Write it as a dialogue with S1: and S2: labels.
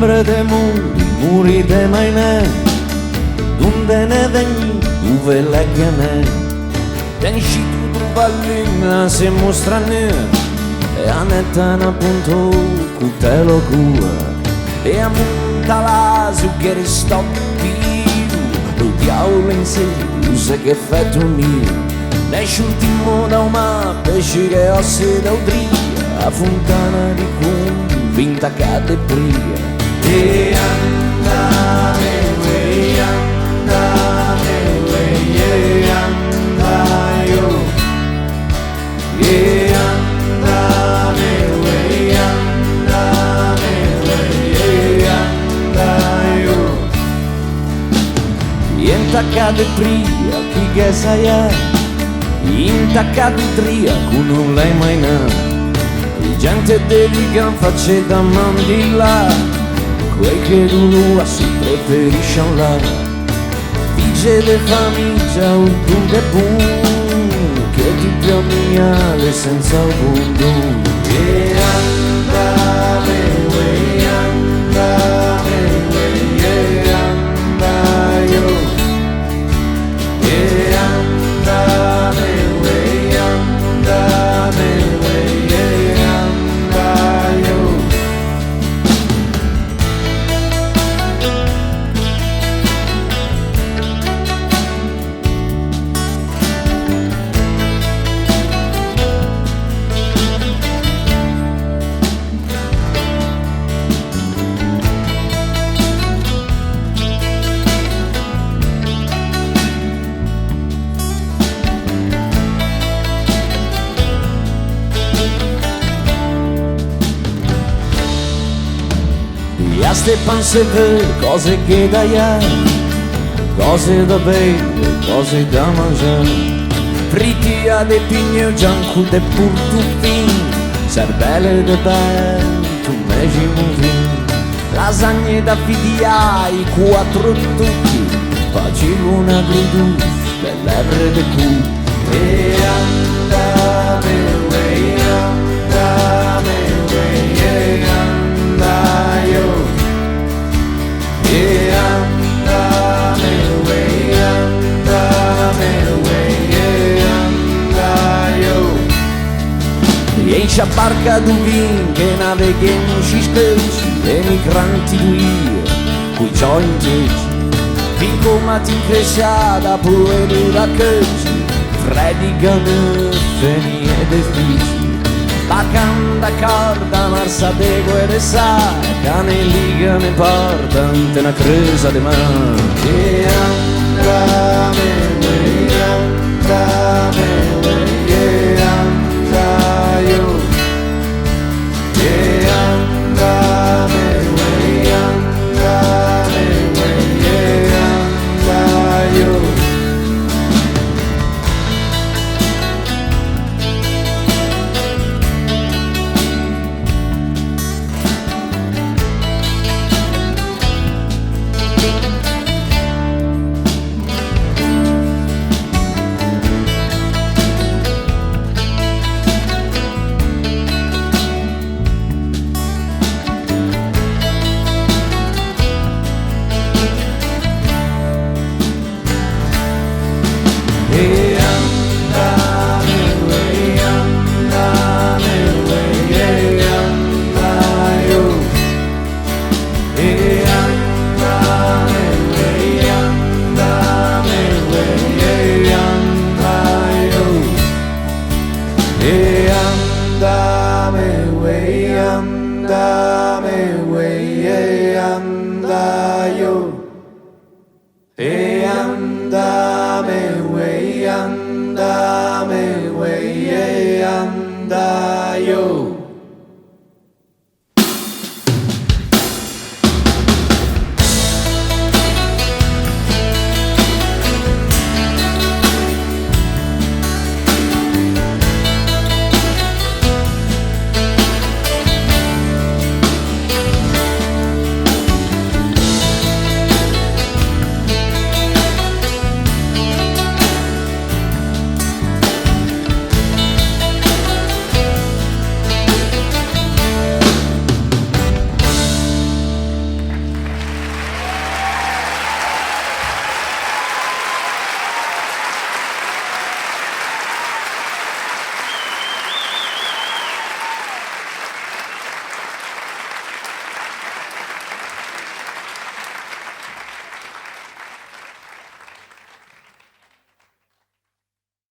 S1: ombre de muri de mainè, donde ne veni, dove la chiamè. Tenci tu ballina se mostra nera, e anettana appunto cutelo cua, e ammonta la su che ristoppi, il diavolo in sé, usa che effetto mio. Nesce ultimo da una pesce che ossi da udria, a fontana di convinta cade pria. E andame, e andame, e andaio, e andame, e andame, e andaio. E intaccate pria, chi che sai intaccato in tria, con non l'hai mai nato. Gente dedica facce da mandilla, quel che tu non si preferisce là. Dice le famiglia un punto e boom, che ti pioniale senza un boom. E andame, e andame, e andaio, e andame, e andame, e andaio. A ste panze vere, cose che da ieri, cose da bere, cose da mangiare. Fritti a de pigno, gianco de portofin, cervelle de vento, megimo vin. Lasagne da fidiai, quattro tocchi, facevo una gridus, dell'erre de cu. E andame, e andame, e andaio. E andame, e andame, e andaio. E in c'è barca d'uvin che naveghiamo ci speci, emigranti d'uia, qui c'ho in teci. Finco ma ti cresciata, pure dura căci, predicano feni e defici. La canta corda, marsa de guerre sa, cane liga ne porta, ante una cresa de mare.